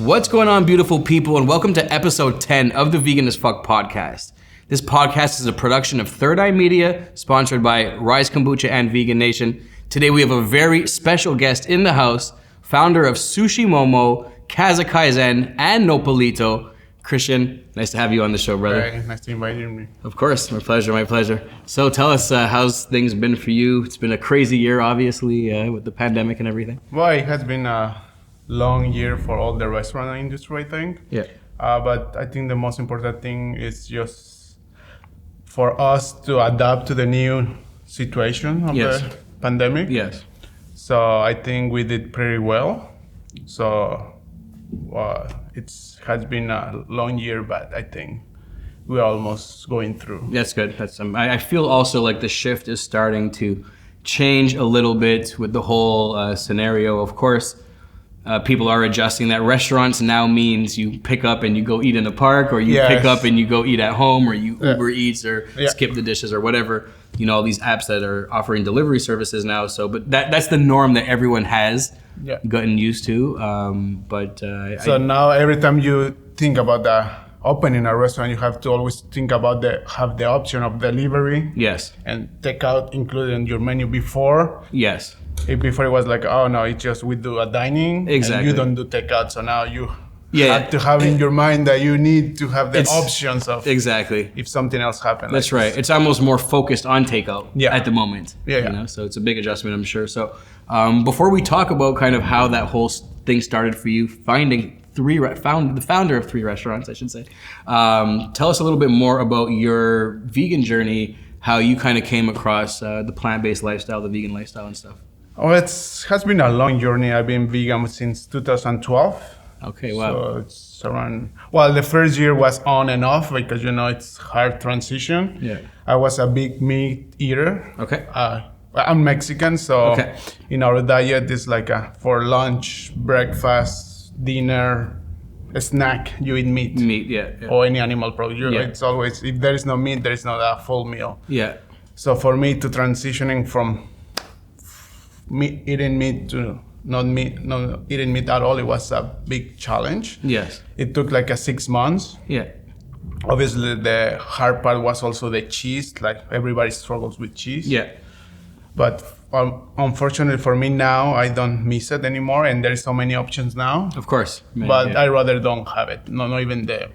What's going on, beautiful people, and welcome to episode 10 of the Vegan as Fuck podcast. This podcast is a production of Third Eye Media, sponsored by Rise Kombucha and Vegan Nation. Today we have a very special guest in the house, founder of Sushi Momo, Kazakhstan, and Nopalito, Christian. Nice to have you on the show, brother. Very nice to invite me. Of course, my pleasure, my pleasure. So tell us, how's things been for you? It's been a crazy year, obviously, with the pandemic and everything. Well, it has been a long year for all the restaurant industry, I think. Yeah. But I think the most important thing is just for us to adapt to the new situation of the pandemic. Yes. So I think we did pretty well. So it has been a long year, but I think we're almost going through. That's good. I feel also like the shift is starting to change a little bit with the whole scenario. Of course, people are adjusting that restaurants now means you pick up and you go eat in the park, or you pick up and you go eat at home, or you Uber Eats or skip the dishes or whatever. You know, all these apps that are offering delivery services now. So, but that's the norm that everyone has gotten used to. So now every time you think about the opening a restaurant, you have to always think about have the option of delivery. Yes. And takeout included in your menu before. Yes. Before it was like, oh no, it's just we do a dining. Exactly. And you don't do takeout. So now you have to have in your mind that you need to have the options of if something else happens. That's right. It's almost more focused on takeout at the moment. Yeah. You know? So it's a big adjustment, I'm sure. So before we talk about kind of how that whole thing started for you, the founder of 3 restaurants, I should say, tell us a little bit more about your vegan journey, how you kind of came across the plant-based lifestyle, the vegan lifestyle and stuff. Oh, it has been a long journey. I've been vegan since 2012. Okay, wow. So it's around, the first year was on and off because, it's hard transition. Yeah. I was a big meat eater. Okay. I'm Mexican, so in our diet, it's like for lunch, breakfast, dinner, a snack, you eat meat. Meat, yeah. Or any animal product. It's always, if there is no meat, there is not a full meal. Yeah. So for me to transitioning from eating meat to not eating meat at all, it was a big challenge. Yes. It took like 6 months. Yeah. Obviously, the hard part was also the cheese. Like everybody struggles with cheese. Yeah. But unfortunately for me now, I don't miss it anymore, and there's so many options now. Of course. But I rather don't have it. Not even the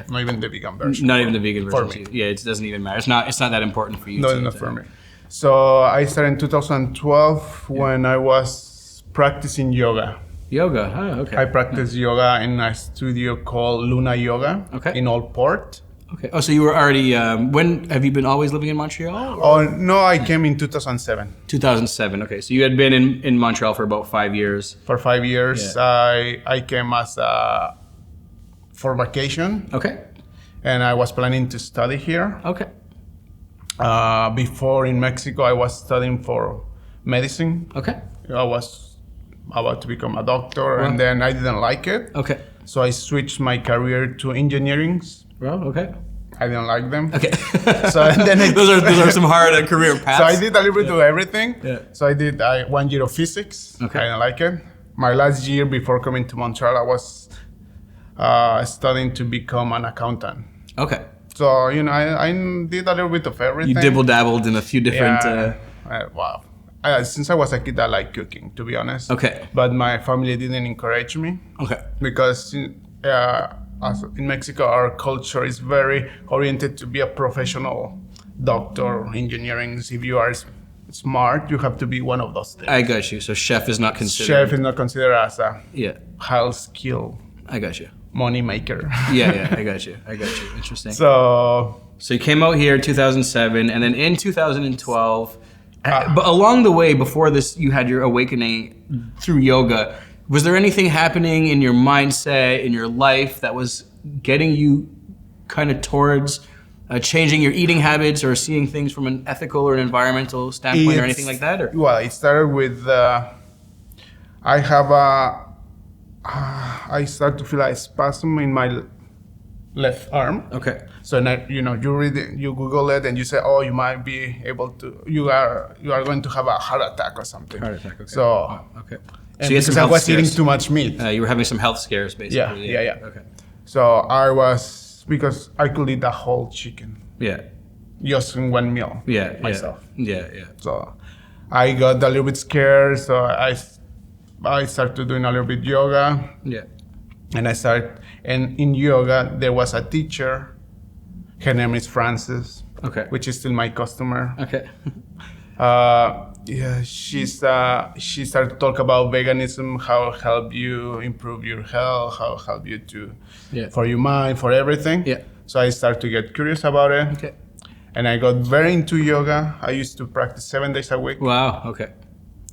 not even the vegan version. Not even the vegan version for me. Yeah, it doesn't even matter. It's not that important for you. No, not for me. So I started in 2012 when I was practicing yoga. Yoga, okay. I practiced yoga in a studio called Luna Yoga in Old Port. Okay. Oh, so you were already, when have you been always living in Montreal? Oh, no, I came in 2007. 2007, okay. So you had been in Montreal for about 5 years. For 5 years, I came for vacation. Okay. And I was planning to study here. Okay. Before in Mexico, I was studying for medicine. Okay. I was about to become a doctor, and then I didn't like it. Okay. So I switched my career to engineering. Well, okay. I didn't like them. Okay. So and then those are some hard career paths. So I did a little bit of everything. Yeah. So I did 1 year of physics. Okay. I didn't like it. My last year before coming to Montreal, I was studying to become an accountant. Okay. So, I did a little bit of everything. You dibble-dabbled in a few different... Wow. Since I was a kid, I like cooking, to be honest. Okay. But my family didn't encourage me. Okay. Because in Mexico, our culture is very oriented to be a professional doctor, engineering. If you are smart, you have to be one of those things. I got you. So chef is not considered... Chef is not considered as a high skill. I got you. Money maker. Yeah, I got you. Interesting. So you came out here in 2007, and then in 2012, but along the way before this, you had your awakening through yoga. Was there anything happening in your mindset, in your life, that was getting you kind of towards changing your eating habits or seeing things from an ethical or an environmental standpoint or anything like that? Or? Well, it started with, I start to feel a spasm in my left arm. Okay. So now, you read it, you Google it, and you say, oh, you might be able to, you are going to have a heart attack or something. Heart attack. Okay. So okay. And So you had some because I health was eating scares. too much meat. You were having some health scares, basically. Yeah. Okay. So I was, because I could eat a whole chicken Yeah. just in one meal Yeah. myself. Yeah. So I got a little bit scared. So I started doing a little bit yoga. Yeah. And in yoga, there was a teacher. Her name is Frances, Okay. which is still my customer. Okay. She started to talk about veganism, how it help you improve your health, how it help you for your mind, for everything. Yeah. So I started to get curious about it. Okay. And I got very into yoga. I used to practice 7 days a week. Wow. Okay.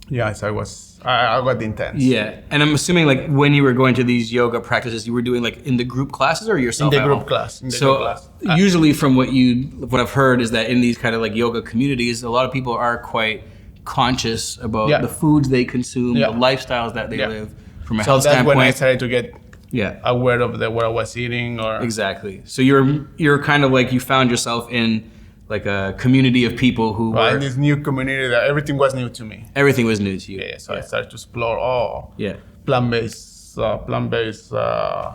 Yes, I got intense. Yeah, and I'm assuming like when you were going to these yoga practices, you were doing like in the group classes or yourself In the at group home? class. In the So group class. usually from what I've heard is that in these kind of like yoga communities, a lot of people are quite conscious about Yeah. the foods they consume, Yeah. the lifestyles that they Yeah. live from a So health that's standpoint. when I started to get Yeah, aware of what I was eating. Or exactly. So you're kind of like you found yourself in like a community of people who in were this new community that everything was new to me. everything was new to you. Yeah, so I started to explore. Yeah. Plant-based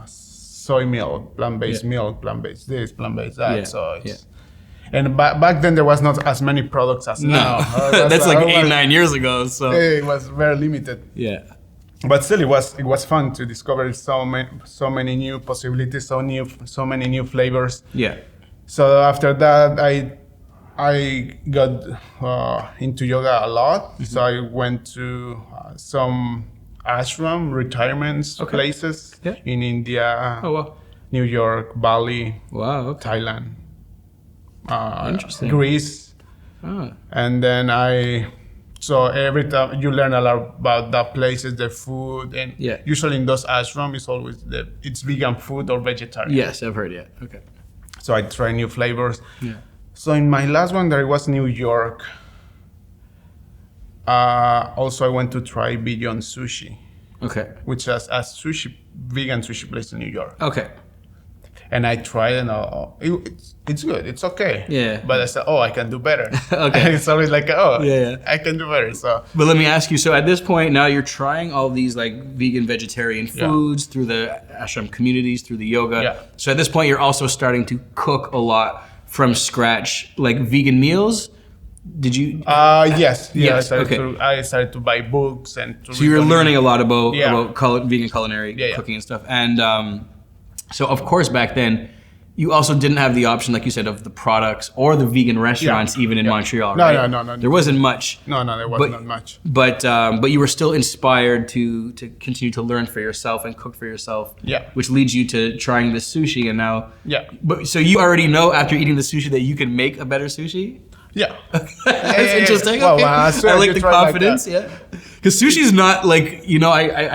soy milk, plant-based Yeah. milk, plant-based this, plant-based that. Yeah, So it's, yeah. and back then there was not as many products as now. That's like 8-9 years ago. So It was very limited, yeah. but still it was fun to discover so many new possibilities, so many new flavors. Yeah. So after that, I got into yoga a lot. Mm-hmm. So I went to some ashram retirements places Yeah. in India, Oh wow. New York, Bali, Wow. Okay. Thailand, Interesting. Greece, Oh. and then so every time you learn a lot about the places, the food, and Yeah. usually in those ashrams it's always it's vegan food or vegetarian. Yes, I've heard. Yeah. Okay. So I try new flavors. Yeah. So in my last one, there was New York. Also, I went to try Beyond Sushi, Okay. which is a vegan sushi place in New York. Okay. And I tried, and it's good. It's okay. Yeah. But I said, I can do better. Okay. It's always like, Yeah. I can do better. So But let me ask you. So at this point, now you're trying all these like vegan, vegetarian foods through the ashram communities, through the yoga. Yeah. So at this point, you're also starting to cook a lot from scratch, like vegan meals. Did you? yes. Yes, I started to buy books and to So you were learning a lot about Yeah. vegan culinary Yeah. cooking and stuff. And so of course back then, you also didn't have the option, like you said, of the products or the vegan restaurants even in Montreal, No, right? no. There wasn't much. No, there was not much. But you were still inspired to continue to learn for yourself and cook for yourself. Yeah. Which leads you to trying the sushi and now. Yeah. But so you already know after eating the sushi that you can make a better sushi? Yeah. That's interesting. Well, Okay. I swear I like you the try like confidence. that. Yeah, because sushi's not like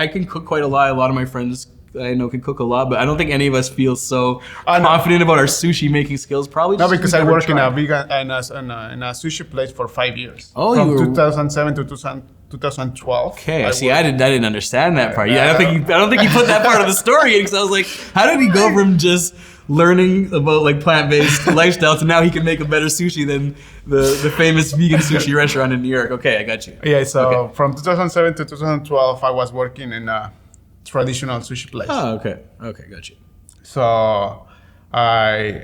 I can cook quite a lot. A lot of my friends I know can cook a lot, but I don't think any of us feel so No. confident about our sushi making skills. Probably No, just because we've I never worked in a tried. vegan in a sushi place for 5 years. Oh, from you were- 2007 to 2012. Okay, I see. worked- I didn't understand that part. Yeah, I don't think you put that part of the story in because I was like, how did he go from just learning about like plant-based lifestyle to now he can make a better sushi than the famous vegan sushi restaurant in New York? Okay, I got you. Yeah, so Okay. from 2007 to 2012, I was working in a traditional sushi place. Oh, okay, got you. So I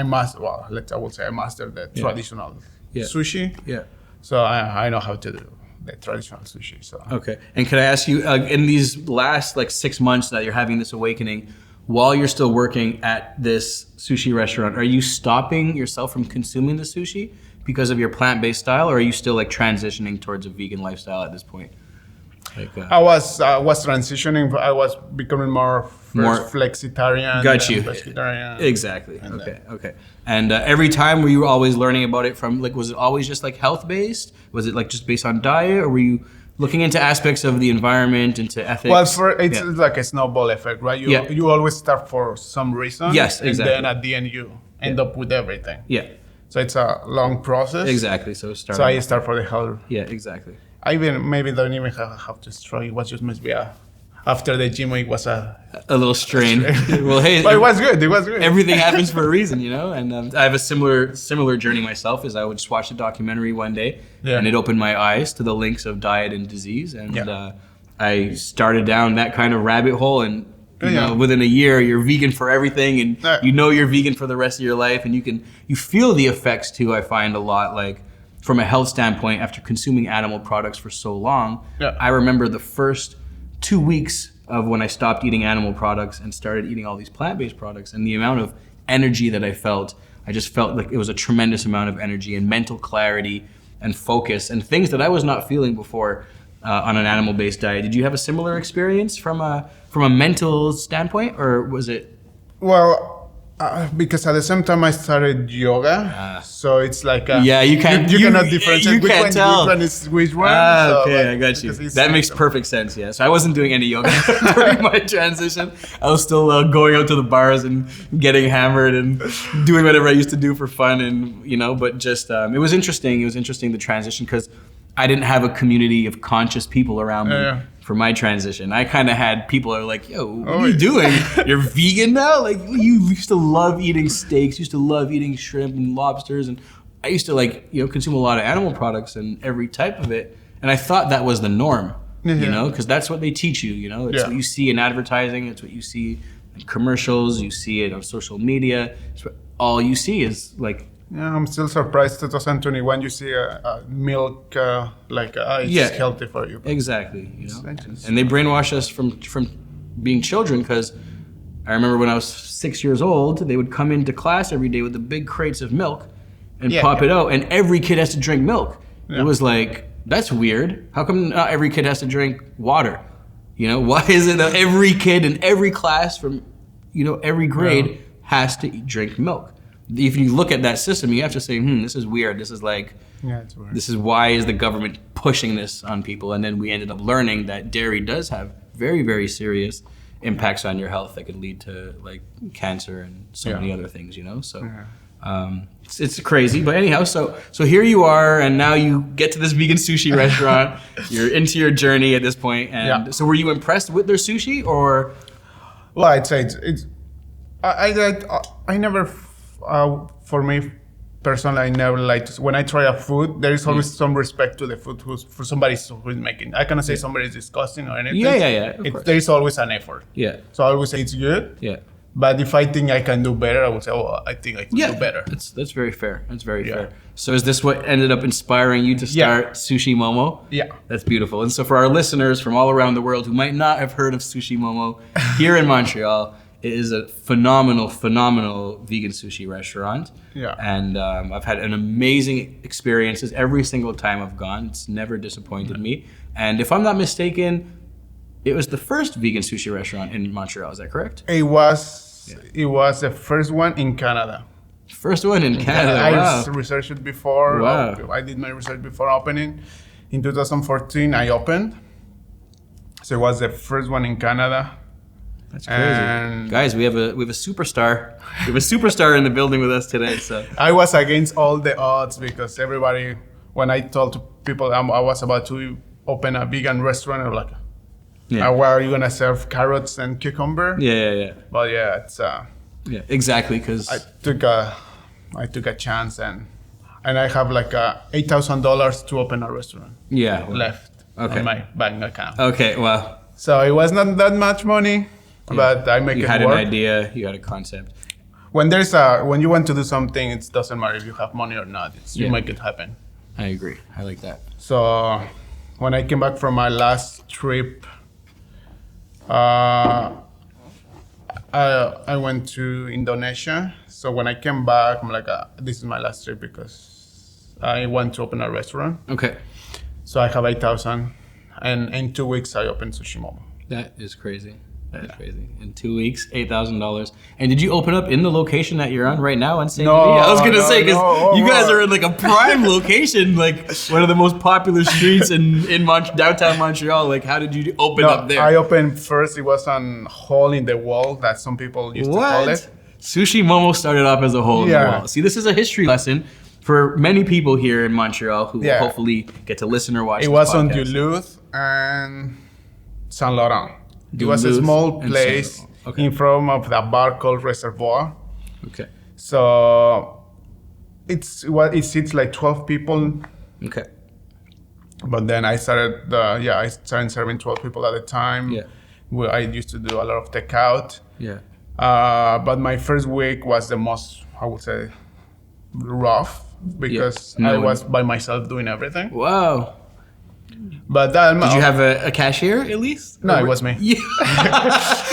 mastered. Well, I will say I mastered the traditional Yeah. sushi. Yeah. So I know how to do the traditional sushi. So Okay. And can I ask you, in these last like 6 months that you're having this awakening, while you're still working at this sushi restaurant, are you stopping yourself from consuming the sushi because of your plant-based style, or are you still like transitioning towards a vegan lifestyle at this point? Like, I was transitioning. I was becoming more flexitarian. Got than you. pescatarian. Exactly. Okay. And every time were you always learning about it from like, was it always just like health-based? Was it like just based on diet, or were you looking into aspects of the environment, into ethics? Well, it's like a snowball effect, right? You always start for some reason. Yes, exactly. And then at the end you end up with everything. Yeah. So it's a long process. Exactly. So So I start for the health. Yeah, exactly. I maybe don't even have to try. It was just must be a after the gym, it was a little strain. Well, hey, but it was good. It was good. Everything happens for a reason, you know. And I have a similar journey myself. Is I would just watch a documentary one day, and it opened my eyes to the links of diet and disease, and I started down that kind of rabbit hole. And you know, within a year, you're vegan for everything, and you know you're vegan for the rest of your life, and you feel the effects too. I find a lot, like from a health standpoint, after consuming animal products for so long. I remember the first 2 weeks of when I stopped eating animal products and started eating all these plant-based products, and the amount of energy that I just felt like it was a tremendous amount of energy and mental clarity and focus and things that I was not feeling before on an animal-based diet. Did you have a similar experience from a mental standpoint, or was it? Well, because at the same time I started yoga, so it's like you cannot differentiate which one is which one. Okay, I got you. That makes perfect sense. Yeah, so I wasn't doing any yoga during my transition. I was still going out to the bars and getting hammered and doing whatever I used to do for fun, and you know. But just it was interesting. It was interesting the transition because I didn't have a community of conscious people around me. For my transition, I kind of had people that are like, yo, what are you doing? You're vegan now? Like, you used to love eating steaks, used to love eating shrimp and lobsters, and I used to consume a lot of animal products and every type of it, and I thought that was the norm, you know, because that's what they teach you, you know, it's what you see in advertising, it's what you see in commercials, you see it on social media, it's what all you see is like. Yeah, I'm still surprised 2021 you see milk it's healthy for you. Exactly, you know. And they brainwash us from being children, because I remember when I was 6 years old, they would come into class every day with the big crates of milk and pop it out, and every kid has to drink milk. It was like, that's weird. How come not every kid has to drink water? You know, why is it that every kid in every class from, you know, every grade has to drink milk? If you look at that system, you have to say, this is weird. This is like, it's weird. This is why is the government pushing this on people? And then we ended up learning that dairy does have very, very serious impacts on your health that could lead to like cancer and so many other things, you know? So it's crazy. But anyhow, so here you are, and now you get to this vegan sushi restaurant. You're into your journey at this point. And so were you impressed with their sushi, or? Well, I'd say I never... for me personally, I never when I try a food, there is always some respect to the food for somebody who's making. I cannot say somebody is disgusting or anything. There is always an effort. So I always say it's good. But if I think I can do better, I would say, I think I can do better. That's very fair. That's very fair. So is this what ended up inspiring you to start Sushi Momo? Yeah. That's beautiful. And so for our listeners from all around the world who might not have heard of Sushi Momo, here in Montreal, it is a phenomenal vegan sushi restaurant. And I've had an amazing experiences every single time I've gone. It's never disappointed me. And if I'm not mistaken, it was the first vegan sushi restaurant in Montreal. Is that correct? It was. It was the first one in Canada. First one in Canada. I researched it before. Wow. I did my research before opening. In 2014, I opened. So it was the first one in Canada. That's crazy. And guys, we have a superstar. We have a superstar in the building with us today. So I was against all the odds, because everybody, when I told people I was about to open a vegan restaurant, they were like, where are you gonna serve carrots and cucumber? But it's exactly, because I took a chance, and I have like $8,000 to open a restaurant. Left on my bank account. Okay, wow. So it was not that much money. But I make it work. You had an idea, you had a concept. When you want to do something, it doesn't matter if you have money or not. You make it happen. I agree. I like that. So when I came back from my last trip, I went to Indonesia. So when I came back, I'm like, this is my last trip, because I want to open a restaurant. Okay. So I have 8,000, and in 2 weeks I opened Sushi Momo. That is crazy. That is crazy. In 2 weeks, $8,000. And did you open up in the location that you're on right now in St. Denis? I was gonna say, because you guys are in like a prime location, like one of the most popular streets in downtown Montreal. Like, how did you open up there? I opened first. It was on hole in the wall that some people used to call it. Sushi Momo started off as a hole in the wall. See, this is a history lesson for many people here in Montreal who will hopefully get to listen or watch. It was on Duluth and Saint Laurent. It was a small place in front of the bar called Reservoir. Okay. So it seats like 12 people. Okay. But then I started serving 12 people at a time. Yeah. Where I used to do a lot of takeout. Yeah. But my first week was the most, I would say, rough because I was by myself doing everything. Wow. But did you have a cashier at least? No, it was me. Yeah.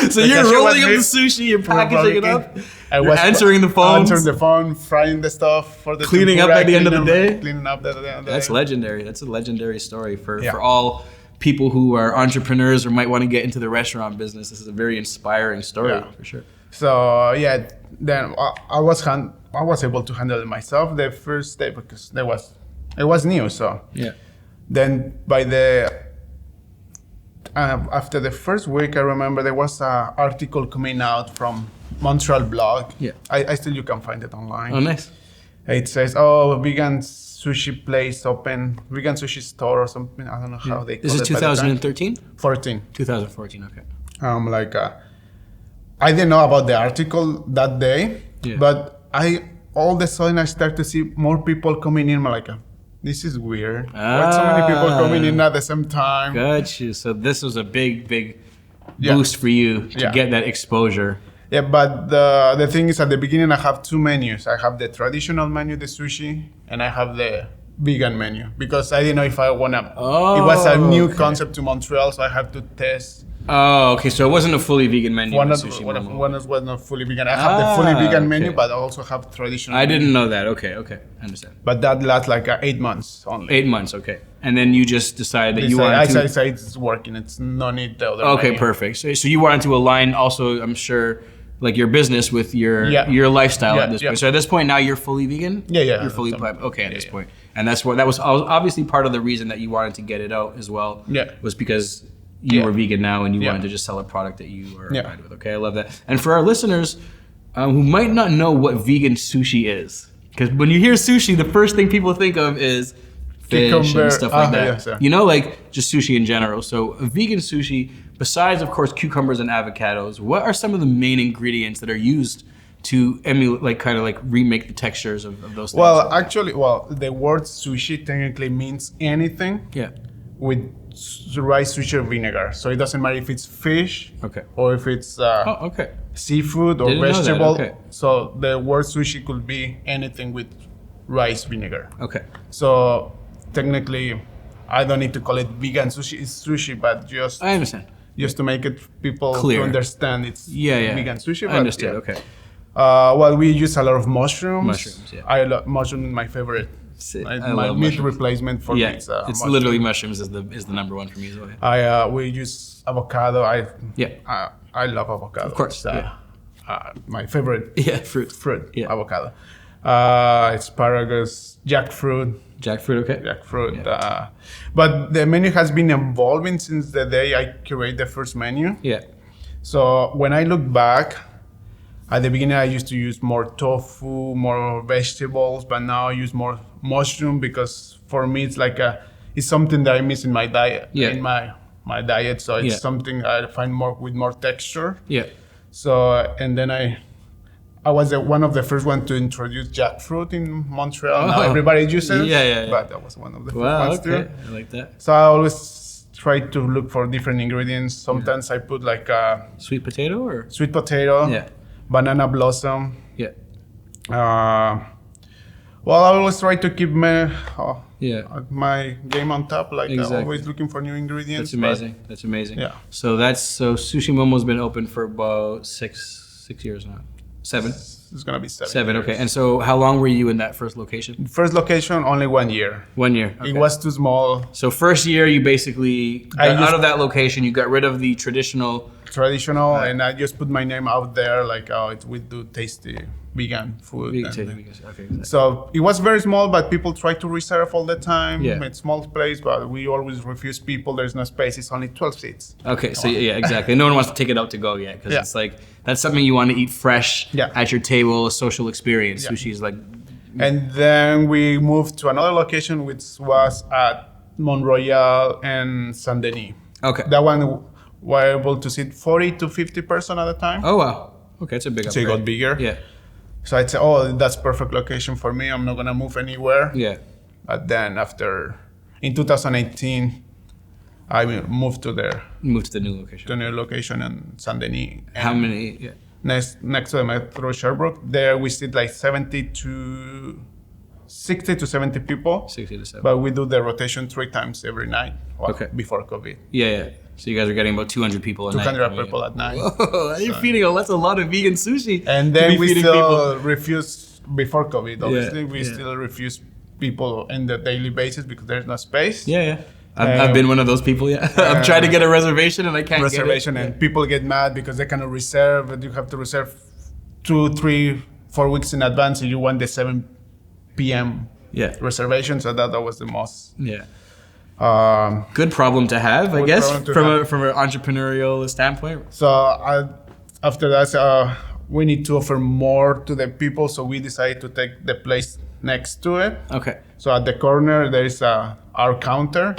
So you're rolling up the sushi, you're packaging it up, you're answering the phone, frying the stuff for the cleaning up at the end of the day. Cleaning up at the end of the day. That's legendary. That's a legendary story for all people who are entrepreneurs or might want to get into the restaurant business. This is a very inspiring story for sure. So then I was able to handle it myself the first day because it was new. So then after the first week, I remember there was an article coming out from Montreal blog. Yeah, you can find it online. Oh, nice. It says, vegan sushi place open, vegan sushi store or something. I don't know how they call it. This is 2013? 14. 2014, okay. I didn't know about the article that day, but all of a sudden I start to see more people coming in. I'm like, this is weird. Why so many people coming in at the same time? Got you. So this was a big boost for you to get that exposure. Yeah, but the thing is, at the beginning, I have two menus. I have the traditional menu, the sushi, and I have the vegan menu because I didn't know if I wanna. It was a new concept to Montreal, so I have to test. Oh, okay. So it wasn't a fully vegan menu. One was not fully vegan. I have the fully vegan menu, but I also have traditional. I didn't know that. Okay, I understand. But that lasts like 8 months only. 8 months, okay. And then you just decided that you wanted to. I say it's working. It's no need the other. Okay, menu. Perfect. So you wanted to align also, I'm sure, like your business with your lifestyle at this point. So at this point now you're fully vegan? Yeah. You're fully at this point. And that was obviously part of the reason that you wanted to get it out as well. Yeah. Was because you were vegan now and you wanted to just sell a product that you are aligned with. Okay, I love that. And for our listeners who might not know what vegan sushi is, because when you hear sushi, the first thing people think of is fish and stuff like that. You know, like just sushi in general. So a vegan sushi, besides of course cucumbers and avocados, what are some of the main ingredients that are used to emulate, like remake the textures of those things? Well, actually, the word sushi technically means anything with rice, sushi, or vinegar. So it doesn't matter if it's fish or if it's seafood or vegetable. So the word sushi could be anything with rice vinegar. Okay. So technically, I don't need to call it vegan sushi. It's sushi, but just I understand. Just to make it people clear. To understand it's vegan sushi. I understand. Okay. We use a lot of mushrooms. Mushrooms, yeah. Mushroom is my favorite. My meat replacement for me. It's literally mushrooms is the number one for me as well. We use avocado. I love avocado. Of course. My favorite fruit. Avocado. Asparagus, jackfruit. Jackfruit, okay. Jackfruit. Yeah. But the menu has been evolving since the day I created the first menu. Yeah. So when I look back, at the beginning I used to use more tofu, more vegetables, but now I use more mushroom because for me it's like it's something that I miss in my diet. Yeah. In my diet, so it's something I find with more texture. Yeah. So and then I was one of the first ones to introduce jackfruit in Montreal. Now everybody uses it. Yeah. But that was one of the first ones too. I like that. So I always try to look for different ingredients. Sometimes I put like sweet potato. Yeah. Banana blossom. Yeah. I always try to keep my game on top. Always looking for new ingredients. That's amazing. Yeah. So Sushi Momo's been open for about six years now. 7. It's gonna be 7. 7. Okay. And so, how long were you in that first location? First location, only 1 year. 1 year. Okay. It was too small. So first year, you basically got out of that location. You got rid of the traditional, and I just put my name out there, we do tasty vegan food. Okay. Exactly. So it was very small, but people try to reserve all the time. Yeah. It's small place, but we always refuse people. There's no space. It's only 12 seats. Okay, so exactly. No one wants to take it out to go yet because it's like that's something you want to eat fresh at your table, a social experience. Yeah. Sushi is like. And then we moved to another location, which was at Mont Royal and Saint Denis. Okay. That one were able to sit 40 to 50 person at a time. Oh wow. Okay, it's a big upgrade. So it got bigger. Yeah. So I'd say, oh, that's perfect location for me. I'm not gonna move anywhere. Yeah. But then in 2018, I moved to there. Moved to the new location. The new location in Saint Denis. How many? Yeah. Next to the Metro Sherbrooke. There we sit like 60 to 70 people. 60 to 70. But we do the rotation 3 times every night. Okay. Before COVID. Yeah. So you guys are getting about 200 people a night. 200 people at night. Whoa, you're feeding that's a lot of vegan sushi. And then we still refuse, before COVID, obviously, we still refuse people on the daily basis because there's no space. Yeah. I've been one of those people, yeah. I'm trying to get a reservation and I can't get it. And people get mad because they cannot reserve. You have to reserve 2, 3, 4 weeks in advance if you want the 7 p.m. reservation. So that was the most. Yeah. Good problem to have, I guess, from an entrepreneurial standpoint. So after that, we need to offer more to the people. So we decided to take the place next to it. Okay. So at the corner, there is our counter.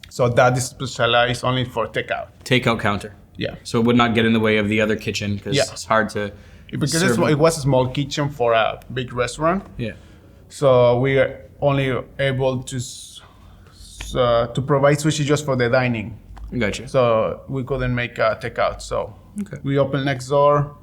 So that is specialized only for takeout. Takeout counter. Yeah. So it would not get in the way of the other kitchen because it's hard to. Because it was a small kitchen for a big restaurant. Yeah. So we are only able to provide sushi just for the dining. Gotcha. So we couldn't make a takeout. So we opened next door,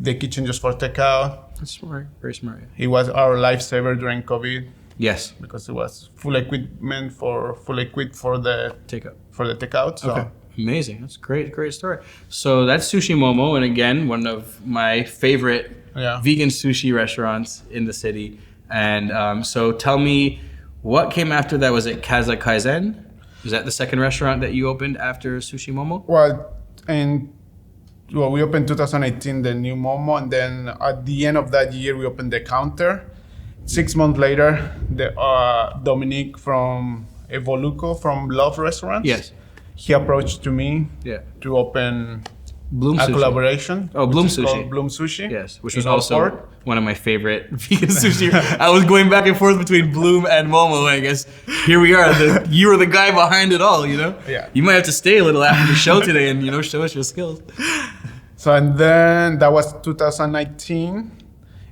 the kitchen just for takeout. That's smart. Very smart. Yeah. It was our lifesaver during COVID. Yes. Because it was full equipment for the takeout. So. Okay. Amazing. That's great story. So that's Sushi Momo, and again, one of my favorite vegan sushi restaurants in the city. And so tell me, what came after that? Was it Kazakhstan? Was that the second restaurant that you opened after Sushi Momo? Well, we opened 2018 the new Momo, and then at the end of that year we opened the counter. 6 months later, Dominique from Evoluco from Love Restaurants. Yes. He approached to me to open Bloom a Sushi. collaboration. Oh, Bloom Sushi. Bloom Sushi. Yes, which was also one of my favorite vegan sushi. I was going back and forth between Bloom and Momo. I guess here we are. You were the guy behind it all, you know? Yeah. You might have to stay a little after the show today and, show us your skills. So, and then that was 2019.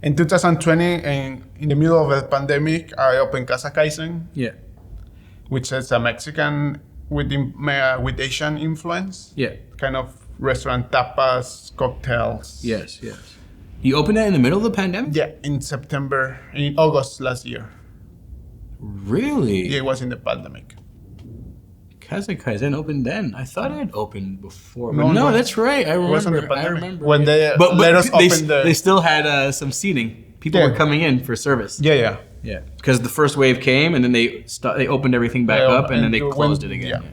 In 2020, in the middle of the pandemic, I opened Kazakhstan. Yeah. Which is a Mexican with Asian influence. Yeah. Kind of restaurant, tapas, cocktails. Yes. You opened that in the middle of the pandemic? Yeah, in August last year. Really? Yeah, it was in the pandemic. Kazakhstan opened then. I thought it had opened before. But no, that's right. I remember. When they let us open they still had some seating. People were coming in for service. Yeah. Because the first wave came and then they opened everything back up and then they closed it again. Yeah.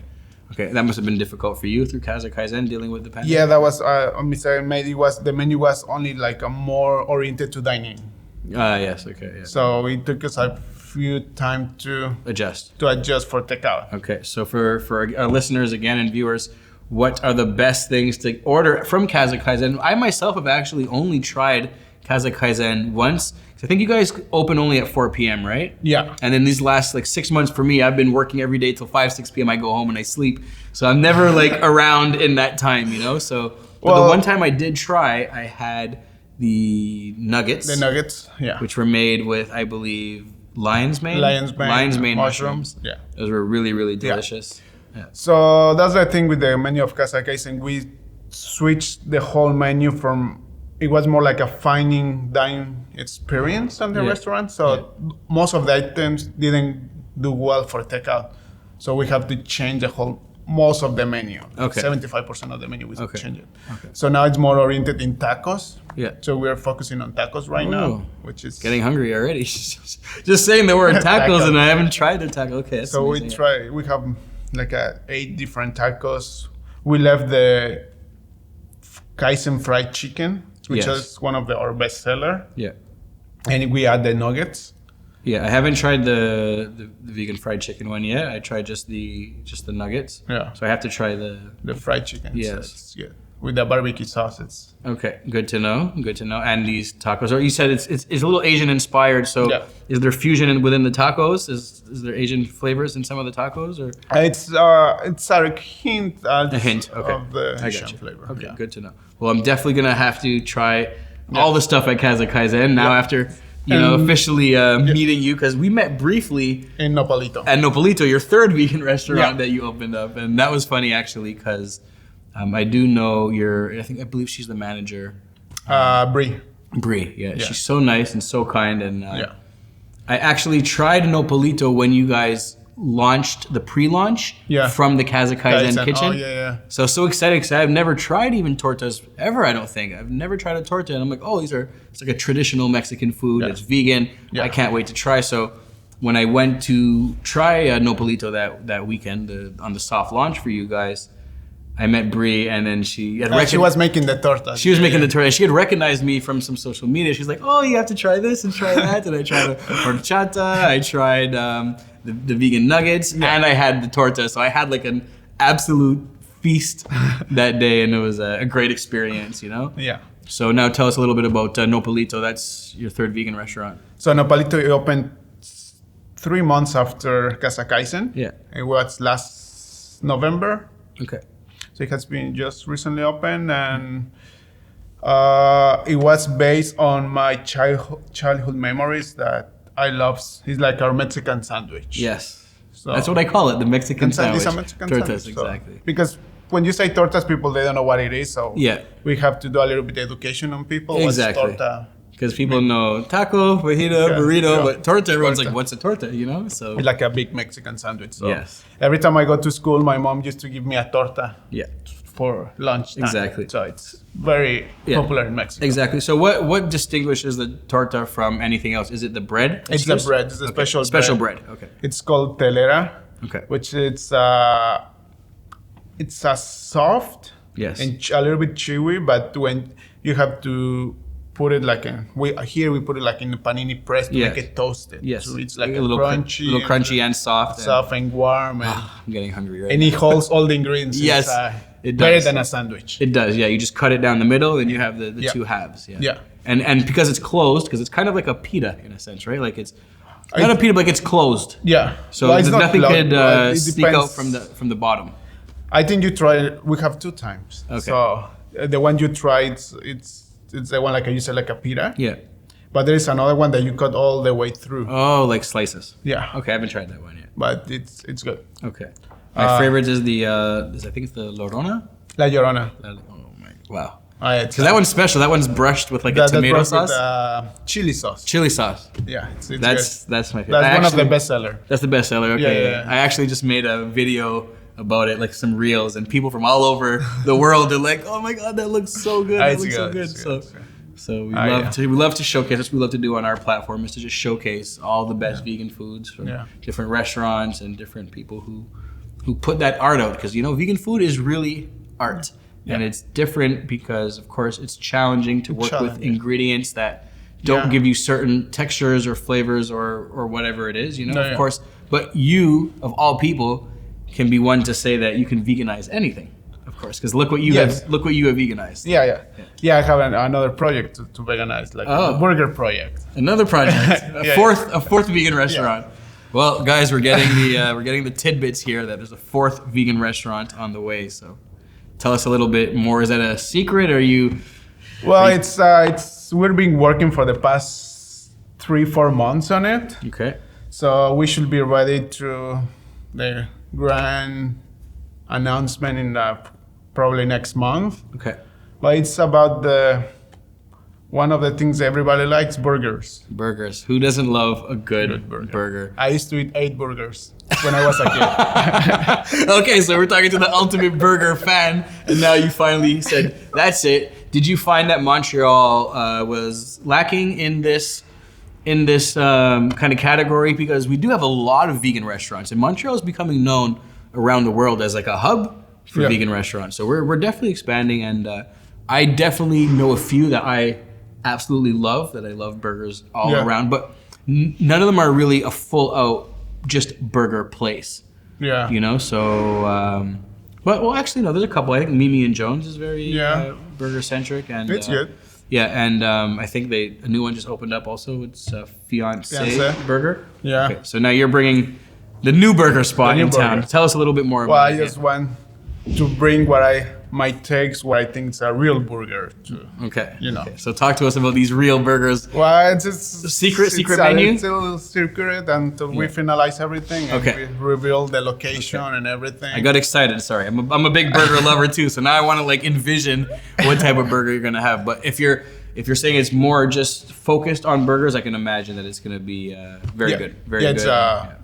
Okay, that must have been difficult for you through Kazakhstan dealing with the pandemic. Yeah, that was Mr. Made. The menu was only like a more oriented to dining. Yes. Okay. Yeah. So it took us a few time to adjust for takeout. Okay, so for our listeners again and viewers, what are the best things to order from Kazakhstan? I myself have actually only tried Kazakhstan once. I think you guys open only at 4 p.m., right? Yeah. And then these last 6 months for me, I've been working every day till 5, 6 p.m. I go home and I sleep. So I'm never around in that time, So the one time I did try, I had the nuggets. The nuggets, yeah. Which were made with, I believe, lion's mane mushrooms. Yeah. Those were really, really delicious. Yeah. So that's the thing with the menu of Kazakhstan. We switched the whole menu from, it was more like a fine dining experience on the restaurant. So most of the items didn't do well for takeout. So we have to change most of the menu. Okay. 75% of the menu we change it. Okay. So now it's more oriented in tacos. Yeah. So we're focusing on tacos right now, which is getting hungry already. Just saying the word tacos and I haven't tried the taco. Okay. That's so amazing. we have 8 different tacos. We left the Kaizen fried chicken, which is one of our best seller. Yeah. And we add the nuggets. Yeah, I haven't tried the vegan fried chicken one yet. I tried just the nuggets. Yeah. So I have to try the fried chicken. Yes. So with the barbecue sauces. Okay, good to know. Good to know. And these tacos, or you said it's a little Asian inspired. So is there fusion within the tacos? Is there Asian flavors in some of the tacos, or it's a hint? A hint. Okay. Of the Asian flavor. Okay, good to know. Well, I'm definitely gonna have to try all the stuff at Kazakhstan now after. Officially meeting you, because we met briefly in Nopalito. At Nopalito, your third vegan restaurant that you opened up, and that was funny actually, because I do know I believe she's the manager. Bree. Yeah, she's so nice and so kind, and I actually tried Nopalito when you guys launched the pre-launch from the Kazakhstan kitchen. So excited, because I've never tried even tortas ever. I don't think I've never tried a torta, and I'm like, it's like a traditional Mexican food. It's vegan. I can't wait to try. So when I went to try Nopalito that weekend on the soft launch for you guys, I met Bree, and then she was making the torta. She was making the torta. She had recognized me from some social media. She's like, "Oh, you have to try this and try that." And I tried the horchata. I tried the vegan nuggets, and I had the torta. So I had like an absolute feast that day, and it was a great experience. Yeah. So now tell us a little bit about Nopalito. That's your third vegan restaurant. So Nopalito opened 3 months after Kazakhstan. Yeah. It was last November. Okay. So it has been just recently opened, and it was based on my childhood memories that I love. It's like our Mexican sandwich. Yes. So that's what I call it, the Mexican sandwich. It's a Mexican tortas, sandwich. Exactly. So, because when you say tortas, people, they don't know what it is. So we have to do a little bit of education on people. Exactly. What's torta? Because people know taco, fajita, burrito, but torta, everyone's like, what's a torta, So it's like a big Mexican sandwich. So every time I go to school, my mom used to give me a torta for lunch time. Exactly. So it's very popular in Mexico. Exactly. So what distinguishes the torta from anything else? Is it the bread? It's the bread. It's a special bread. Okay. It's called telera. Okay. Which it's a soft and a little bit chewy, but when you have to put it like we put it like in a panini press to make it toasted. Yes. So it's like a little crunchy and soft. Soft and warm. I'm getting hungry right now. And it holds all the ingredients inside. It does. Better than a sandwich. It does, You just cut it down the middle, and you have the two halves. Yeah. And because it's closed, because it's kind of like a pita in a sense, right? Like it's not a pita, but like it's closed. Yeah. So nothing could sneak out from the bottom. I think you tried. We have 2 times. Okay. So the one you tried, it's the one like you said, like a pita. Yeah. But there is another one that you cut all the way through. Oh, like slices. Yeah. Okay, I haven't tried that one yet. But it's good. Okay. My favorite is I think it's the Llorona. La Llorona. Oh my, wow. Because that one's special. That one's brushed with like a tomato sauce. With, chili sauce. Chili sauce. Yeah, that's my favorite. That's one of the best seller. That's the best seller. Okay. Yeah. I actually just made a video about it, like some reels, and people from all over the world are like, "Oh my god, that looks so good! That looks so good!" So we love to showcase. That's what we love to do on our platform, is to just showcase all the best vegan foods from different restaurants and different people who put that art out, because vegan food is really art. And it's different because, of course, it's challenging to work with ingredients that don't give you certain textures or flavors or whatever it is, of course. But you, of all people, can be one to say that you can veganize anything, of course, because look what you have veganized. Yeah, I have another project to veganize, like a burger project. Another project, a fourth vegan restaurant. Well, guys, we're getting the tidbits here that there's a 4th vegan restaurant on the way. So, tell us a little bit more. Is that a secret? Or are you? Well, we've been working for the past 3-4 months on it. Okay. So we should be ready to the grand announcement in probably next month. Okay. But it's about one of the things everybody likes, burgers. Burgers. Who doesn't love a good burger? I used to eat 8 burgers when I was a kid. Okay, so we're talking to the ultimate burger fan, and now you finally said, that's it. Did you find that Montreal was lacking in this kind of category? Because we do have a lot of vegan restaurants, and Montreal is becoming known around the world as like a hub for vegan restaurants. So we're definitely expanding, and I definitely know a few that I absolutely love, that I love burgers all around, but none of them are really a full out just burger place. Yeah. So Well, actually, no. There's a couple. I think Mimi and Jones is very burger centric, and it's good. Yeah, and I think a new one just opened up also. It's Fiance Burger. Yeah. Okay, so now you're bringing the new burger spot in town. Tell us a little bit more about it. Well, I just want to bring what I think is a real burger. Okay. You know. Okay. So talk to us about these real burgers. Well, it's secret menu. It's still secret until we finalize everything and we reveal the location and everything. I got excited. Sorry, I'm a big burger lover too. So now I want to like envision what type of burger you're gonna have. But if you're saying it's more just focused on burgers, I can imagine that it's gonna be very good. Very good.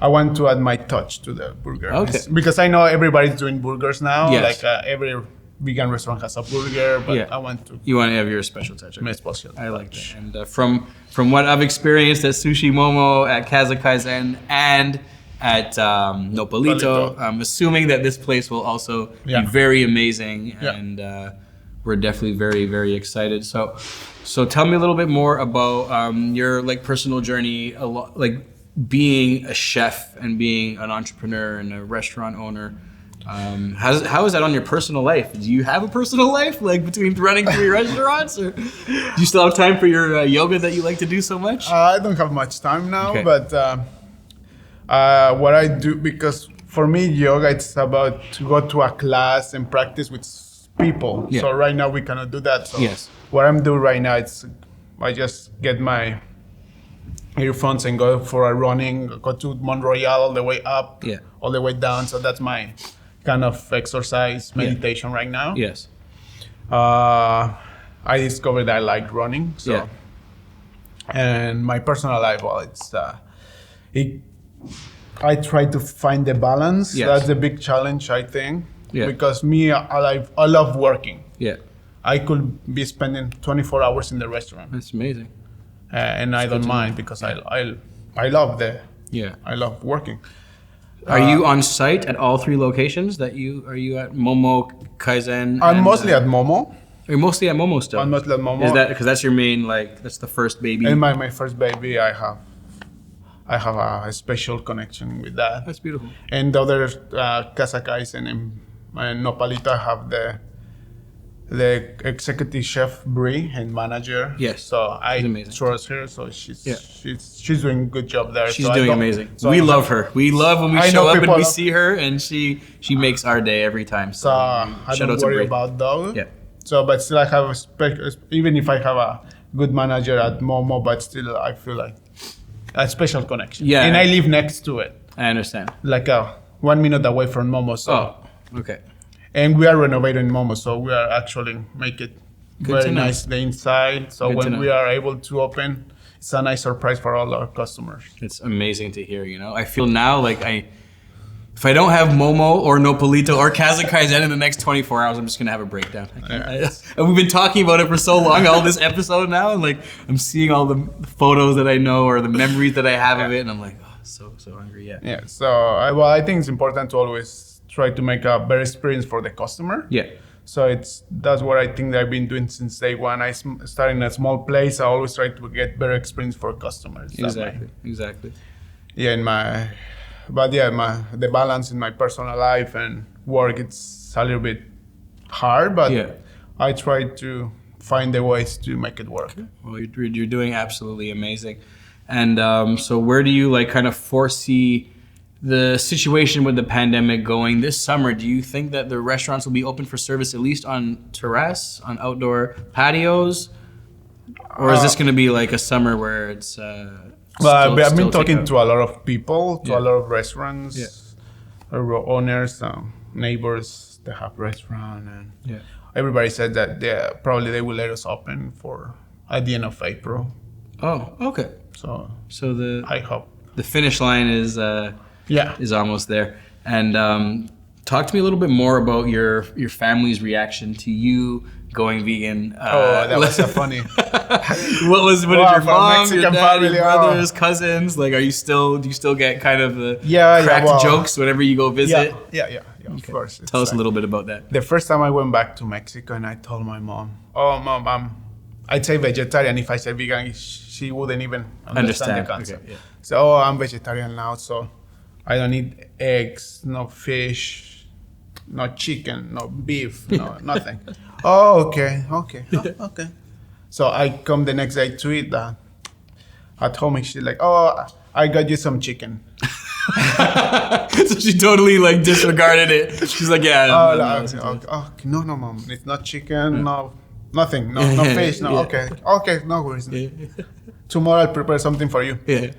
I want to add my touch to the burger. Okay. Because I know everybody's doing burgers now. Yes. Like every vegan restaurant has a burger, but I want to. You want to have your special touch. Okay. My special I like that. And from what I've experienced at Sushi Momo, at Kazakhstan, and at Nopalito, I'm assuming that this place will also be very amazing. Yeah. And we're definitely very, very excited. So tell me a little bit more about your like personal journey, like being a chef and being an entrepreneur and a restaurant owner. How is that on your personal life? Do you have a personal life, like between running 3 restaurants, or do you still have time for your yoga that you like to do so much? I don't have much time now, but what I do, because for me yoga, it's about to go to a class and practice with people. Yeah. So right now we cannot do that. So yes. What I'm doing right now, I just get my earphones and go for a running, go to Mont Royal all the way up, all the way down. So that's my kind of exercise meditation right now. Yes. I discovered that I like running. So, and my personal life, well, I try to find the balance. Yes. That's the big challenge, I think. Yeah. Because me, I love working. Yeah. I could be spending 24 hours in the restaurant. That's amazing. And I don't mind because I love I love working. Are you on site at all 3 locations? Are you at Momo, Kaizen? I'm mostly at Momo. You're mostly at Momo still. I'm mostly at Momo. Is that because that's your main, like, that's the first baby? And my first baby, I have a special connection with that. That's beautiful. And the other Kazakhstan and Nopalito, I have the executive chef Brie and manager. Yes. So I trust her. So she's doing a good job there. She's doing amazing. So we love her. We love when we show up and we see her, and she makes our day every time. So I don't worry about those. Yeah. So, but still I have even if I have a good manager at Momo, but still I feel like a special connection. Yeah. And I live next to it. I understand. Like 1 minute away from Momo. So. Oh, okay. And we are renovating Momo, so we are actually make it very nice the inside. So when we are able to open, it's a nice surprise for all our customers. It's amazing to hear. I feel now like if I don't have Momo or Nopalito or Kazakhstan in the next 24 hours, I'm just gonna have a breakdown. And we've been talking about it for so long, all this episode now, and like I'm seeing all the photos that I know or the memories that I have of it, and I'm like, oh, so hungry. Yeah. So I think it's important to always try to make a better experience for the customer. Yeah. So that's what I think that I've been doing since day one. I started in a small place. I always try to get better experience for customers. Exactly. Yeah, the balance in my personal life and work, it's a little bit hard, but I try to find the ways to make it work. Well, you're doing absolutely amazing. And so where do you like kind of foresee the situation with the pandemic going this summer? Do you think that the restaurants will be open for service at least on terrace, on outdoor patios? Or is this going to be like a summer where it's I've been talking to a lot of people, a lot of restaurants, owners, neighbors that have restaurants, and everybody said that probably they will let us open at the end of April. Oh, okay. So I hope the finish line is almost there. And talk to me a little bit more about your family's reaction to you going vegan. That was so funny. What did your mom, Mexican your dad, family, your brothers, cousins, like? Do you still get kind of the cracked jokes whenever you go visit? Yeah, of course. Tell us a little bit about that. The first time I went back to Mexico and I told my mom, "Oh, Mom, I'd say vegetarian. If I said vegan, she wouldn't even understand the concept." Okay, So I'm vegetarian now, so I don't eat eggs, no fish, no chicken, no beef, no nothing. Oh, okay. Oh, okay. So I come the next day to eat that. At home, and she's like, oh, I got you some chicken. So she totally like disregarded it. She's like, yeah. No, mom, it's not chicken, no, nothing, no fish, no. Okay, no worries. Yeah. Tomorrow I'll prepare something for you. Yeah.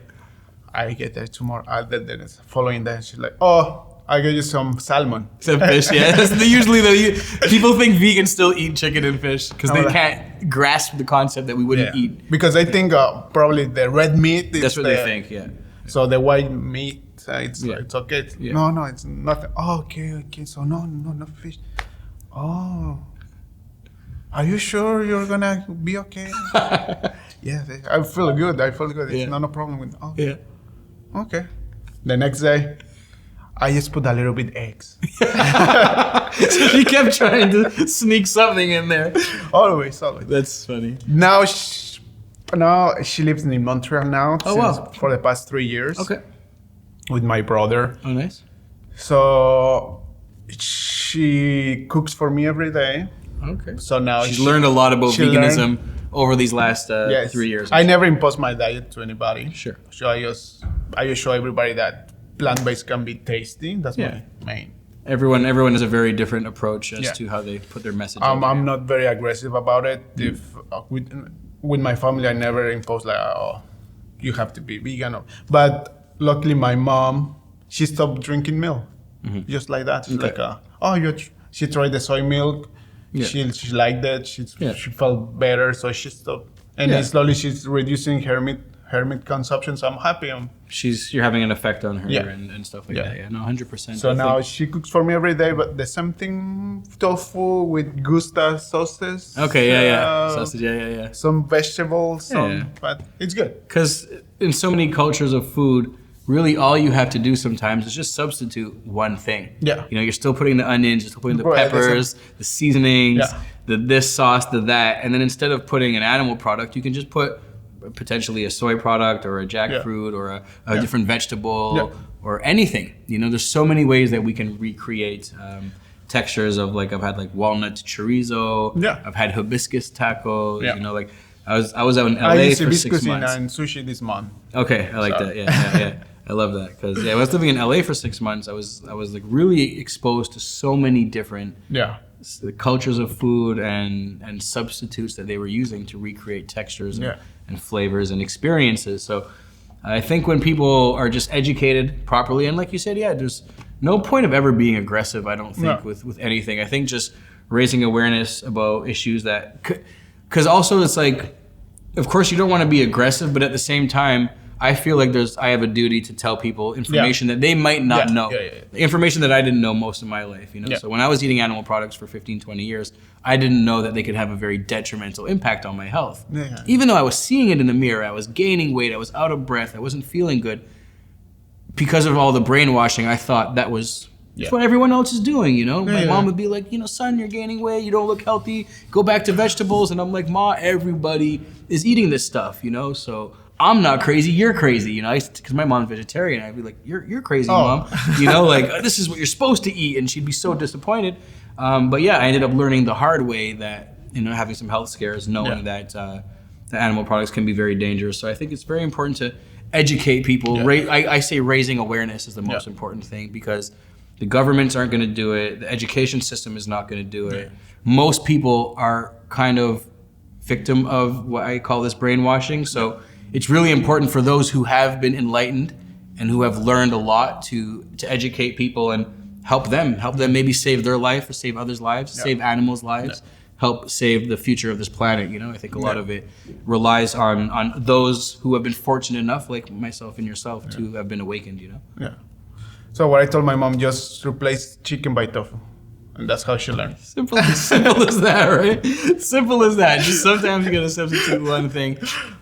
I get there tomorrow. The following day, she's like, oh, I get you some salmon. Some fish, yeah. Usually people think vegans still eat chicken and fish because they can't grasp the concept that we wouldn't eat. Because I think probably the red meat is that's what they think, yeah. So the white meat, it's okay. No, it's nothing. Oh, okay. So no fish. Oh, are you sure you're gonna be okay? Yeah, I feel good. It's no problem with. Oh, yeah. Okay. The next day, I just put a little bit eggs. So she kept trying to sneak something in there. Always. That's funny. Now she lives in Montreal now. For the past 3 years. Okay. With my brother. Oh, nice. So she cooks for me every day. Okay. So now she's learned a lot about veganism over these last 3 years. I never impose my diet to anybody. Sure. So I just show everybody that plant-based can be tasty. That's my main. Everyone has a very different approach as to how they put their message. I'm not very aggressive about it. If with my family, I never impose like, oh, you have to be vegan. But luckily, my mom, she stopped drinking milk, just like that. She's like, she tried the soy milk. Yeah. She liked it. She felt better, so she stopped. And slowly she's reducing her meat consumption. So I'm happy. You're having an effect on her and stuff like that. Yeah, no, 100%. So now she cooks for me every day, but the same thing, tofu with gusta sauces. Okay, sausage, some vegetables, but it's good. Because in so many cultures of food, really all you have to do sometimes is just substitute one thing. Yeah. You know, you're still putting the onions, you're still putting the peppers, the seasonings, the this sauce, the that, and then instead of putting an animal product, you can just put potentially a soy product or a jackfruit or a different vegetable or anything. You know, there's so many ways that we can recreate textures of, like, I've had like walnut chorizo. Yeah. I've had hibiscus tacos. Yeah. You know, like I was out in LA for 6 months. And sushi this month. Okay, I like that. Yeah. I love that because I was living in LA for 6 months. I was like really exposed to so many different the cultures of food and substitutes that they were using to recreate textures and flavors and experiences. So I think when people are just educated properly, and like you said, there's no point of ever being aggressive, I don't think, with anything. I think just raising awareness about issues that, because also it's like, of course you don't want to be aggressive, but at the same time, I feel like I have a duty to tell people information that they might not know. The information that I didn't know most of my life, you know? So when I was eating animal products for 15, 20 years, I didn't know that they could have a very detrimental impact on my health. Even though I was seeing it in the mirror, I was gaining weight, I was out of breath, I wasn't feeling good. Because of all the brainwashing, I thought that was what everyone else is doing, you know? My mom would be like, son, you're gaining weight, you don't look healthy, go back to vegetables. And I'm like, Ma, everybody is eating this stuff, you know? So I'm not crazy, you're crazy, you know, because my mom's vegetarian. I'd be like, you're crazy, Mom. You know, like, this is what you're supposed to eat. And she'd be so disappointed. But I ended up learning the hard way that, you know, having some health scares, knowing that the animal products can be very dangerous. So I think it's very important to educate people. I say raising awareness is the most important thing, because the governments aren't going to do it. The education system is not going to do it. Most people are kind of victim of what I call this brainwashing. So it's really important for those who have been enlightened and who have learned a lot to educate people and help them maybe save their life or save others' lives, save animals' lives, help save the future of this planet. You know, I think a lot of it relies on those who have been fortunate enough, like myself and yourself, to have been awakened, you know? Yeah. So what I told my mom, just replace chicken by tofu. And that's how she learned. Simple as that, right? Simple as that. Just sometimes you gotta substitute one thing.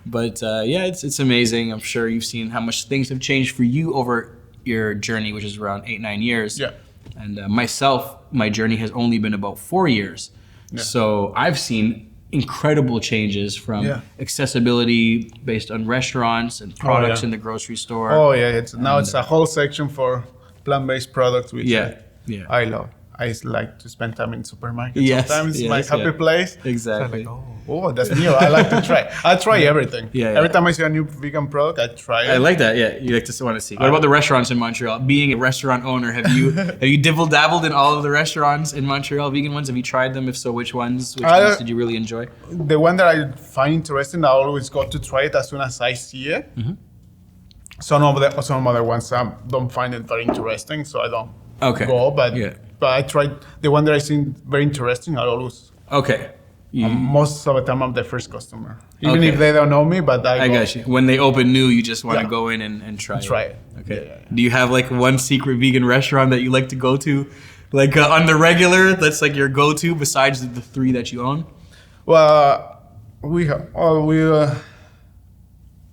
But it's amazing. I'm sure you've seen how much things have changed for you over your journey, which is around 8-9 years. Yeah. And myself, my journey has only been about 4 years. Yeah. So I've seen incredible changes from accessibility based on restaurants and products in the grocery store. Oh yeah, it's a whole section for plant-based products, which I love. I like to spend time in supermarkets. Sometimes my happy place. Exactly. So oh, that's new. I like to try. I try everything. Every time I see a new vegan product, I try it. I like that. Yeah, you like to want to see. What about the restaurants in Montreal? Being a restaurant owner, have you dibble dabbled in all of the restaurants in Montreal, vegan ones? Have you tried them? If so, which ones? Which ones did you really enjoy? The one that I find interesting, I always go to try it as soon as I see it. Mm-hmm. Some other ones I don't find it very interesting, so I don't go. But I tried the one that I seen very interesting. I always most of the time I'm the first customer, even if they don't know me. But I got you. When they open new, you just want to go in and try it. Okay. Yeah. Do you have like one secret vegan restaurant that you like to go to, like on the regular? That's like your go-to besides the 3 that you own. Well,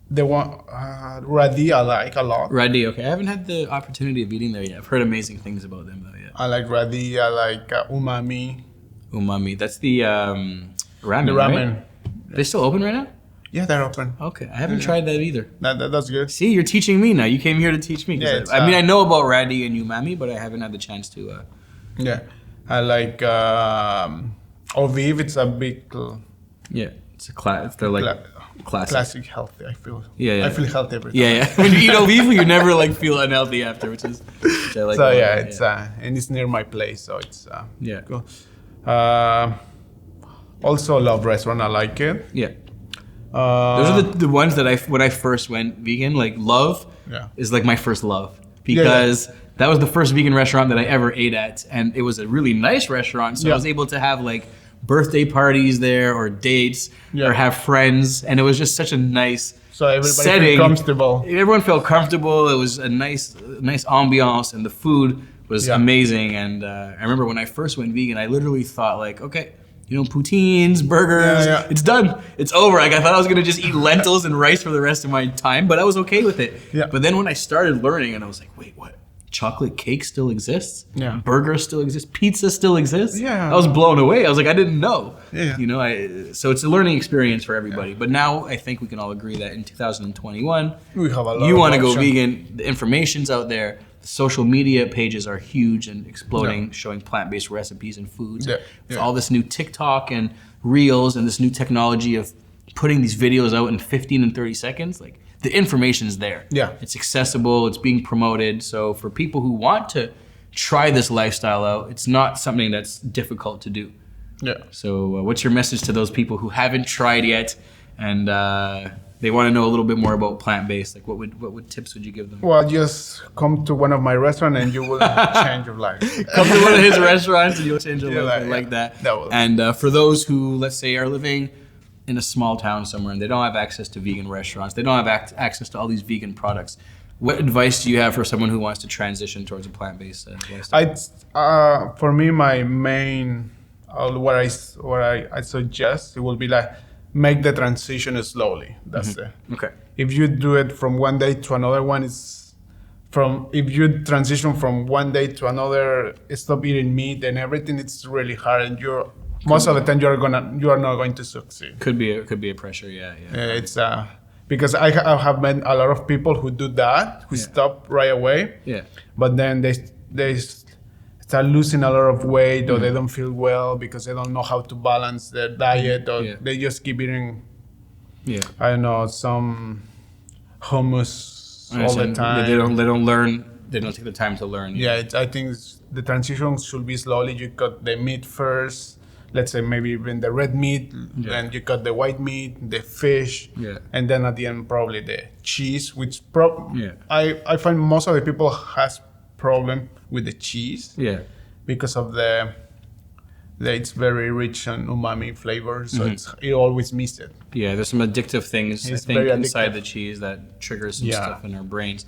the one Radhi I like a lot. Radhi, okay. I haven't had the opportunity of eating there yet. I've heard amazing things about them though. Yeah. I like Radhi. I like Umami. Umami. That's the ramen. The ramen. Right? They still open right now? Yeah, they're open. Okay, I haven't tried that either. That's good. See, you're teaching me now. You came here to teach me. Yeah, I mean, I know about Radhi and Umami, but I haven't had the chance to. Yeah, I like Oviv. It's a big. Yeah, it's a class. They're like. Classic healthy. I feel. Yeah. I feel healthy every time. Yeah. When you eat Oviv, you never like feel unhealthy after, which I like. So it's and it's near my place, so it's cool. Also, Love Restaurant. I like it. Yeah. Those are the ones that when I first went vegan, like Love is like my first love because that was the first vegan restaurant that I ever ate at, and it was a really nice restaurant, so I was able to have like birthday parties there or dates or have friends, and it was just such a nice setting. Felt comfortable. Everyone felt comfortable. It was a nice ambiance, and the food was amazing. And I remember when I first went vegan, I literally thought like, okay, poutines, burgers, it's done, it's over. Like I thought I was gonna just eat lentils and rice for the rest of my time, but I was okay with it. Yeah. But then when I started learning, and I was like, wait, what? Chocolate cake still exists. Yeah. Burgers still exist. Pizza still exists. Yeah. I was blown away. I was like, I didn't know. Yeah. So it's a learning experience for everybody. But now I think we can all agree that in 2021, we have a lot. You want to go vegan. The information's out there. The social media pages are huge and exploding, showing plant-based recipes and foods. With all this new TikTok and Reels and this new technology of putting these videos out in 15 and 30 seconds, like. The information's there. Yeah. It's accessible, it's being promoted. So for people who want to try this lifestyle out, it's not something that's difficult to do. Yeah. So what's your message to those people who haven't tried yet and they want to know a little bit more about plant-based? Like what tips would you give them? Well, just come to one of my restaurants and you will change your life. Come to one of his restaurants and you'll change your life. I like that. Will. And for those who, let's say, are living in a small town somewhere and they don't have access to vegan restaurants, they don't have access to all these vegan products, what advice do you have for someone who wants to transition towards a plant-based lifestyle? For me, my main, what I suggest, it will be like, make the transition slowly. That's it. Okay. If you do it from one day to another one, if you transition from one day to another, stop eating meat and everything, it's really hard, and most of the time you are not going to succeed. Could be a pressure, It's because I have met a lot of people who do that, who stop right away. Yeah. But then they start losing a lot of weight, or they don't feel well because they don't know how to balance their diet, or they just keep eating. Yeah. I don't know, some hummus all the time. They don't learn. They don't take the time to learn. Yeah. I think the transition should be slowly. You cut the meat first. Let's say maybe even the red meat, then you cut the white meat, the fish, and then at the end probably the cheese, which I find most of the people has problem with the cheese, because of it's very rich in umami flavor, so you always miss it. Yeah, there's some addictive things I think inside the cheese that triggers some stuff in our brains.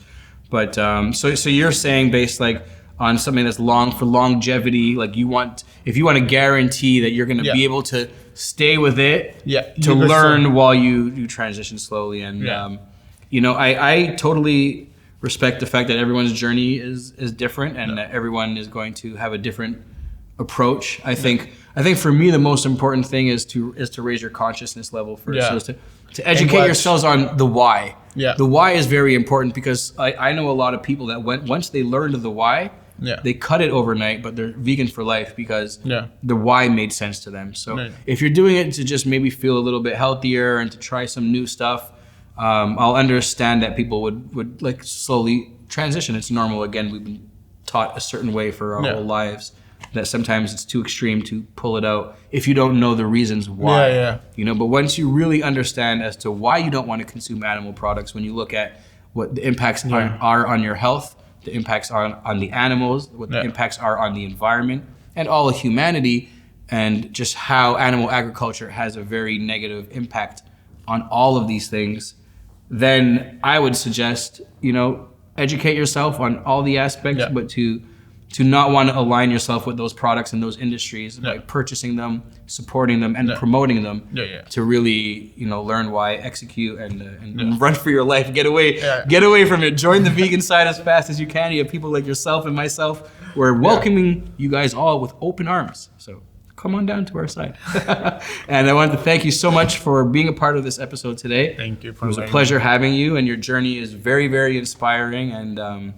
But so you're saying based like on something that's for longevity, like if you want to guarantee that you're going to be able to stay with it, to learn while you transition slowly. And I totally respect the fact that everyone's journey is different, and that everyone is going to have a different approach. I think for me the most important thing is to raise your consciousness level first. So to educate yourselves on the why. The why is very important, because I know a lot of people that once they learned the why, Yeah. They cut it overnight, but they're vegan for life because the why made sense to them. So if you're doing it to just maybe feel a little bit healthier and to try some new stuff, I'll understand that people would like slowly transition. It's normal. Again, we've been taught a certain way for our whole lives, that sometimes it's too extreme to pull it out if you don't know the reasons why. You know, but once you really understand as to why you don't want to consume animal products, when you look at what the impacts are on your health, the impacts are on the animals, what the impacts are on the environment and all of humanity, and just how animal agriculture has a very negative impact on all of these things, then I would suggest, you know, educate yourself on all the aspects, but to not want to align yourself with those products and those industries, like purchasing them, supporting them, and promoting them, to really, you know, learn why, execute, and run for your life, get away from it, join the vegan side as fast as you can. You have people like yourself and myself. We're welcoming you guys all with open arms. So come on down to our side. And I wanted to thank you so much for being a part of this episode today. Thank you. It was a pleasure having you, and your journey is very, very inspiring, and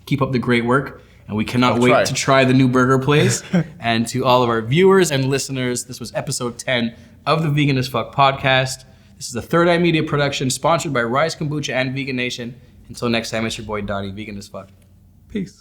keep up the great work. And we cannot wait to try the new burger place. And to all of our viewers and listeners, this was episode 10 of the Vegan as Fuck podcast. This is a Third Eye Media production sponsored by Rise Kombucha and Vegan Nation. Until next time, it's your boy Donnie, Vegan as Fuck. Peace.